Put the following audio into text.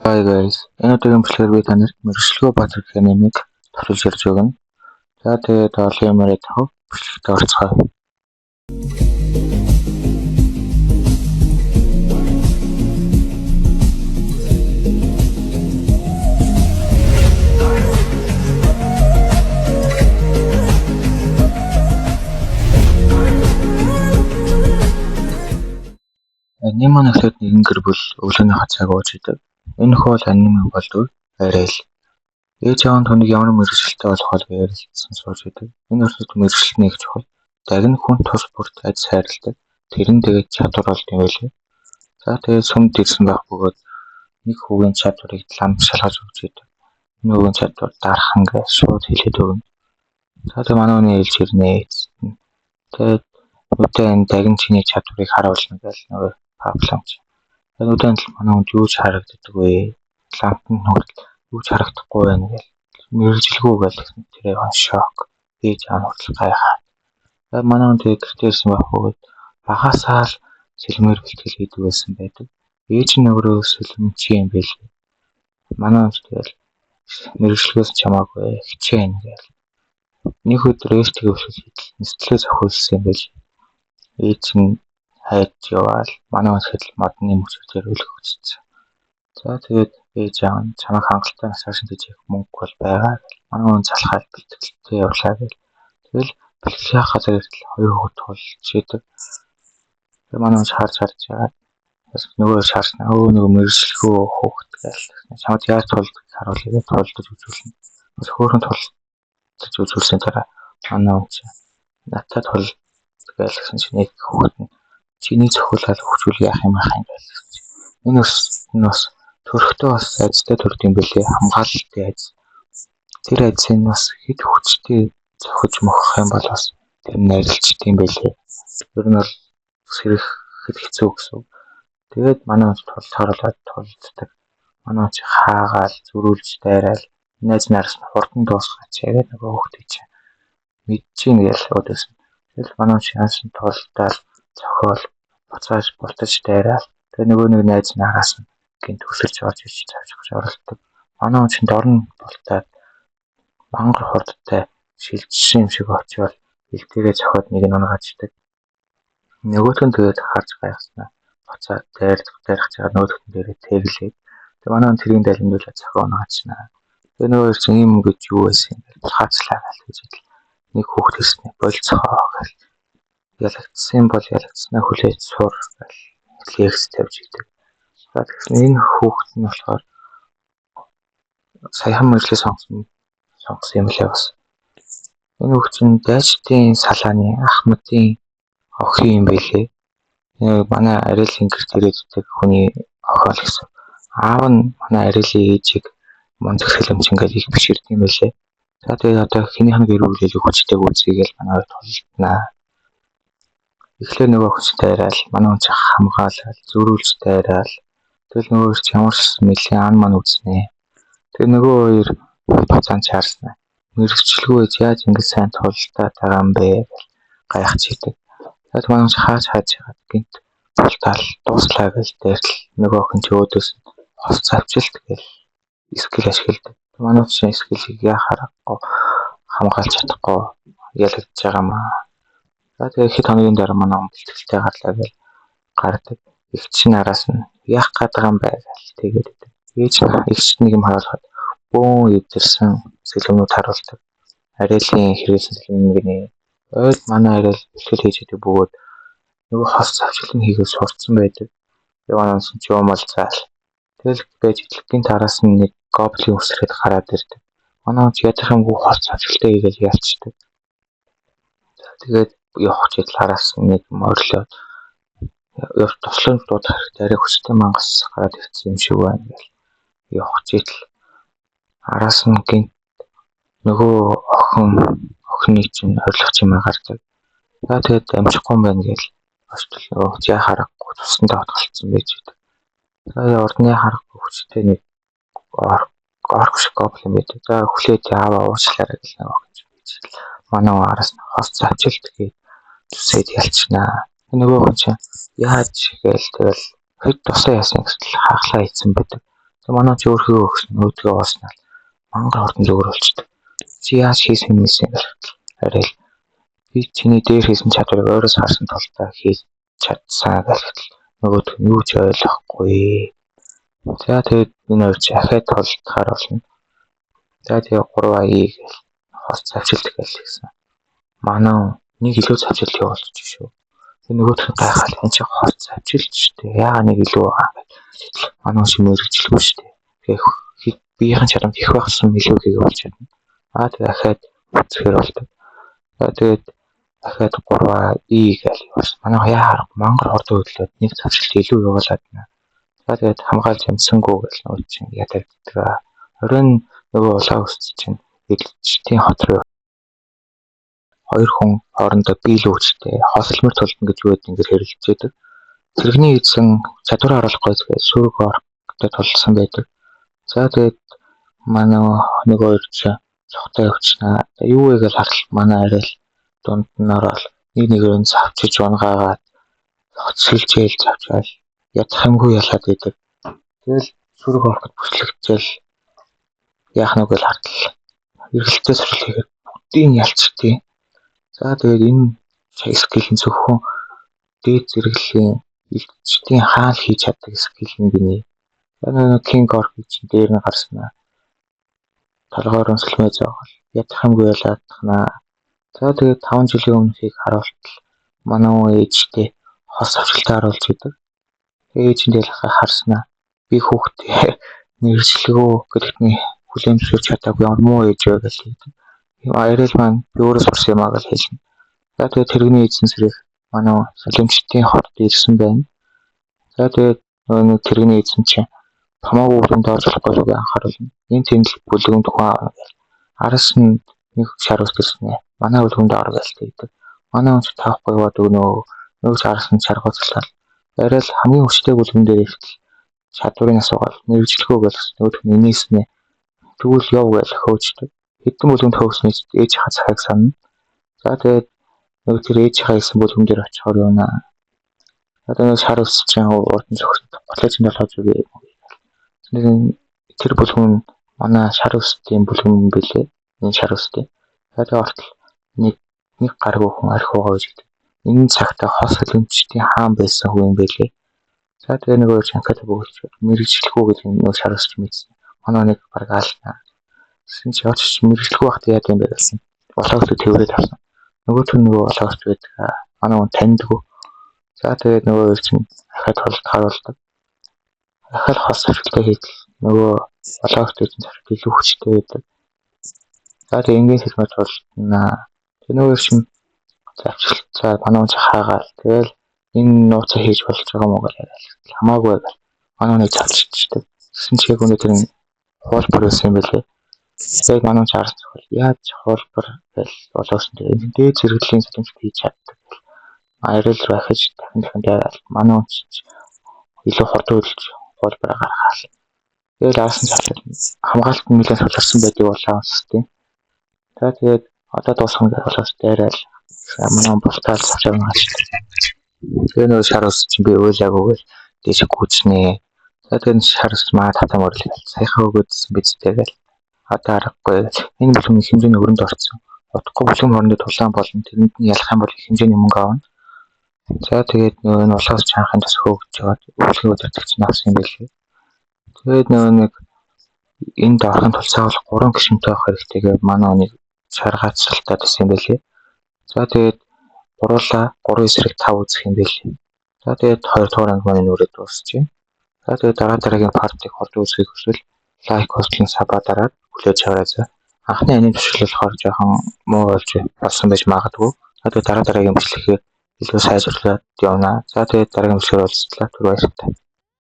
Hi guys, энэ удаагийн бичлэгээр би танарт мэргэжлгүй Баатар гэх нэмийг төвлөрж ярьж өгнө. За тэгээд олон юм яриад авах бичлэгт орцгоё. Аним манайхад нэгэн гэр бүл өглөөний хацааг ууж идэг. Энэ хол аним болдог арай л. Ээж аав нь түүнийг ямар мэргэжилтэй болох вэ гэж ярилцсан сууж идэг. Энэ өртөд мэргэжилт нэг чухал. Дагны хүн тус бүрт айц хайрладаг. Тэр нь тэгээд чадвар болд юм байлээ. За тэгээд сүмд ирсэн байх бөгөөд нэг хүүгийн чадварыг лам шалгаж өгч идэг. Энэ хүүгийн чадвар дархан гэж шууд хэлээд өгнө. За тэгээд манай хүний ээлж ирнэ. Тэгээд өдөө энэ дагн чиний чадварыг харуулна гэж нөгөө проблемч. Тэгээд өдөө л манай хүнд юу ч харагддаг вэ? Ламп нь хүртэл юу ч харагдахгүй байна гэж мэргэжилгүй гэж тэрээ шок. Ээж аав хүртэл гайхаа. Тэгээд манай хүн тэгээд гэртээ ирсэн байх бөгөөд багасаа л сэлмээр бэлтгэл хийдэг байсан байдаг. Ээж нь өөрөө сэлэм чи юм байл. Манай хүн тэгэл мэргэжлээс чамаагүй хичээн гэж. Нэг өдөр ээжтэйгээ өвсөж нэслээ зохиулсан юм байл. Ээж нь хайж яваал манай хүнсэл модны мөчөөр өлгөгчсөн. За тэгээд ээж аав нь чамайг хангалттай насаар шинжих мөнгө бол байгаа. Манай хүн залхаад бэлтгэлтэй явлаа гэл. Тэгэл бэлтгэлийн газар иртэл хоёр хүүхэд тулж идэг. Тэгээд манай хүн харж байгаа. Нөгөө шаарна нөгөө мэргэжлгүй хүүхэд гэл. Чамд яаж тулдаг харуулъя тулдаж үзүүлнэ. Бас хөөрхөн тулдаж үзүүлсэн дараа манай хүн надад тул гэлсэн чинь нэг хүүхэд нь чиний зөвхөлөл хөгжүүл яах юм ахын гэлсэн. Энэ бас төрхтөө бас айцтай төрд юм бэлээ хамгаалалтын айц. Тэр айцын бас хэд хүчтэй зохиж мохох юм бол бас тэр найрлалчт юм бэлээ. Ер нь бол сэрэх хэд хэцүү гэсэн. Тэгээд манай хүн тултааруулаад тулддаг. Манай хүн хаагаал зөрүүлж дайраал найз нараас нь хурдан дуусгаач яриад нөгөө хүүхдээ чинь мэдчихин гэж өдөөсөн. Тэгэл манай хүн шанс нь тулдаал зохиол буцааж бултаж дайраал. Тэгээ нөгөө нэг найз нараас нь гинт өсөлж орж ич цавчих оролдог. Манай хүн чинь дорн бултаад мангар хурдтай шилжсэн юм шиг очивол илтээгээ зохиод нэг нь унгачдаг. Нөгөөх нь тэгээд харж гайхснаа буцаад дайрах чагаар нөгөөх нь дээрээ тэглээд. Тэгээ манай хүн тэрийн далимдуулаад зохио унгачнаа. Тэгээ нөгөө чинь юм гэж юу байсан юм бэ? Хаацлаа гэж хэлээ. Нэг хүүхд ирснэ болцохоо гэл. Ялагдсан бол ялагдснаа хүлээж сур гэл лекц тавьж идэг. За тэгсэн энэ хүүхд нь болохоор саяхан мэржлээ сонгосон юм лээ бас. Энэ хүүхд чинь дайчдын салааны Ахмадын охин юм байлээ. Манай Ариэлын гэрт ирээддэг хүний охин л гэсэн. Аав нь манай Ариэлийн ээжийг мундаг сэлэмчингээл их биширд юм байлээ. За тэгээд одоо хинийх нь гэр бүлийг хүчтэй үүсгээл манай тулнаа. Эхлээд нөгөө хүч дайраал, манай хүн хамгаалал, зөрүүлж дайраал. Тэгэл нөгөө ч ямар ч нэлийн ан ман үзнэ. Тэгээ нөгөө хоёр буцаан чаарснаа. Мэргэжлгүй яаж ингэ сайн тулдаад байгаа юм бэ гэж гайхаж идэг. Тэгээд манай хүн хааж байгаа гинт тултаал дууслаа гэж дайртал нөгөө охин ч өөдөөс хос завчилт гэл скил ашигладаг. Манай хүн скилийг яхаар хамгаалж чадахгүй ялагдж байгаа маа. За тэгээд хэд хоногийн дараа манай бэлтгэлтэй гарлаа гэж гардаг. Игч нараас нь яах гээд байгаа юм бэ гэж тэгээд ээж игч нэг юм харуулхад бөөн идэрсэн сэлгэмүүд харуулдаг. Ариэлын хэрэгсэн сэлгэм гинэ. Ойл манай ариэл бэлтгэл хийж идэг бөгөөд нөгөө хос завчлан хийгээд сурцсан байдаг. Яваанаас ч юм бол заал. Тэгэл байж итлэгийн тараас нь нэг гоблин үсрэхэд гараад ирдэг. Манай ч ядах юмгүй хос завчлалтай хийгээл ялцдаг. Тэгээд явах чид хараас нэг морлоо явж туслан дуудах хэрэгтэй арай хүчтэй мангас гараад ирсэн юм шиг байна гэл явах чид араас нь гинт нөгөө охины чинь орилох юм гардаг. За тэгээд амжихгүй юм байна гэл очтол нөгөө яа харахгүй туснаа отголцсон байж идэг. За ордны харахгүй хүчтэй нэг орк шиг гоблин байдаг. За хүлээд яваа уучлаарай гэл нэг охин чинь манай араас нь хос завчилт гээд зүсээд ялчнаа. Нөгөө хүн чинь яаж гээл тэгэл хэд тусаа яасан гэтэл хаглаа ийцэн байдаг. За манай чи өөрхөө өгсөн өөдгөө ууснаа мангар хурдан зүгээр болчихдээ. Чи яаж хийсэн юм бэ? Арай л би чиний дээр хийсэн чадварыг өөрөөс харсан тулдаа хийж чадсан гэхэл нөгөөд нь юу ч ойлгохгүй. За тэгээд энэ хоёр чи ахаад толдохоор болно. За тэгээд 3i гэл хос завшилт гэл гэсэн. Манай нэг илүү завшилт явуулчих шүү. Тэгээд нөгөөх нь гайхаад энэ чи хос завшилт шүү дээ. Яагаад нэг илүү байгаа юм. Манай шиг мэрэгчлгүй шүү дээ. Тэгээд биеийн чарамд их багсан илүү хийгээ болж чадна. Тэгээд ахаад үцхээр болдог. За тэгээд дахиад 3i гэл бас манай яар мангар хурдан хөдлөөд нэг завшилт илүү явуулаад байна. За тэгээд хамгаалж амсангүй гэл нөө чинь ядагддаг. Оройн нөгөө улаан өсч чинь эдэлчдийн хот руу хоёр хүн хоорондоо биелүүлжтэй хосломор тулдна гэж юу гэдэг ингээд хэрэлцээдэг. Цэрэгний эзэн чадвар харуулахгүй зүгээр сүрэг ортой тулсан байдаг. За тэгээд манай нөгөө хоёр чинь цогтой явчихна. Юу вэ гэж харахад манай арай л дунд нь ороод нэгээр нь завчиж унгаагаад хоцсэлжээл завчаал ядах юмгүй ялаад идэг. Тэгэл сүрэг ороход бүслэгцэл яах нүг л хардл. Эргэлтээ сурал хийгээд бүгдийг ялцдیں۔ За тэгээд энэ скилэн зөвхөн дээд зэрэглэлийн элчдийн хаал хийж чаддаг скил нэг нэ. Энэ King Orc чинь дээр нь гарснаа. Толгойр өнсөлмөө зоогол ядах юмгүй ялаад тахнаа. За тэгээд 5 жилийн өмнөхийг харуултал манай ээжтэй хос авчилтаа харуулж идэг. Ээжиндээ л харснаа. Би хүүхдээ мэржлэгөө гэдэгтний хүлээн зөвшөөрч чадаагүй ямар муу ээж вэ гэж хэлдэг. Арай л маань би өөрөө сурсан юм аа гэж хэлнэ. За тэгээд тэрэгний эзэн сэрэг манай солимчдын хорт ирсэн байна. За тэгээд нөгөө тэрэгний эзэн чинь хамаагүй бүлэнд орж болохгүй л анхааруулна. Энэ тэмдэг бүлэнд тухайн араас нь нэг шар үсгэсэн. Манай бүлэнд ор гэж хэлдэг. Манай хүн таахгүй бод нөгөө араас нь шаргууцлаа. Арай л хамгийн хүчтэй бүлгэн дээр ихтэл чадварын асуугаал мэрэгчлэхөө гэж нөгөө нэнээснэ. Тэгвэл яв гэж хөөждөг. Хэдэн бүлгэнд хөөснөж ээж хацахыг санана. За тэгээд нөгөө тэр ээж хайсан бүлгэн дээр очихоор юуна. Одоо шар үсч чинь урдан зөвхөн готлож болоод зүгээ. Тэр бүлгэн манай шар үстийн бүлгэн билээ. Энэ шар үстийн. Тэгээд ортол нэг гаргүй хүн архиугаа гэж. Энэ цагта хос солимчдын хаан байсан хүн билээ. За тэгээд нөгөө чанхад бөөлж мэрэгчлэхүү гэж нөгөө шар үсч мэдсэн. Манай нэг баг аална. Гэсэн чи очиж мэрэгчлэхүү багт яа гэм бэ гэсэн. Болоос төврээд авсан. Нөгөөх нь нөгөө болоос байдаг. Манай хүн таньдгүй. За тэгээд нөгөө чинь ахад харуулдаг. Ахад хос авчилтаа хийдэл нөгөө болоос гэсэн зэрэг илүү хүчтэй байдаг. За тэгээд ингээд хэлмэж болтнаа. Тэр нөгөө чинь завчилтаа манай хүн хаагаал. Тэгэл энэ нууцаа хийж болж байгаа юм уу гэж хамаагүй байгаад манай нэг завчилчдаг. Гэсэн чи яг өнөөдөр хуулбар байсан юм билээ. Тэгээд манай чарс яаж хуулбар гэл болоос нь дээд зэрэглийн солимжт хийж чаддаг. Арай л байхаж дахин дахин манай илүү хурдан хөдөлж хуулбараа гаргаал. Тэгээд аасан цаашаа хамгаалалт нэлээд солирсон байдаг болоо систем. За тэгээд одоо дуусгах гэж болоос дайрал манай бултаал цаашаа гаш. Тэгээд нөө шар ус чинь би ойлаагүй дээш гүчнээ. Тэгээд шар ус маа татам өрлөг. Саяхан өгөөдсөн бидтэй гэл. Одоо аргагүй. Энэ бүлгийн хэмжээний өрөнд орсон. Утгагүй бүлгийн хоорондоо тулаан болно. Тэрэнд нь ялах юм бол хэмжээний мөнгө авна. За тэгээд нөө энэ улаас чанхын тас хөөгч жаад бүлгийн өдөртөгч наасан юм билээ. Тэгээд нөө нэг энд орхон тулцаавал 3 гишүүнтэй авах хэрэгтэйгээ манай нэг шаргаацлалтаа тасан юм билээ. За тэгээд гуруула 3 эсрэг 5 үзэх юм билээ. За тэгээд 2 дугаар анги маань нүрээд дуусчихэ. За тэгээд дараагийн партиг хурдан үзхийг хүсвэл лайк хостлын саба дараад хүлээж аваасаа. Анхны ангийн туршил болохоор жоохон муу болж болсон байж магадгүй. Тэгээд дараагийн бичлэгээр илүү сайжруулаад явна. За тэгээд дараагийн бичлэгээр уулзлаа. Түр баярлалаа.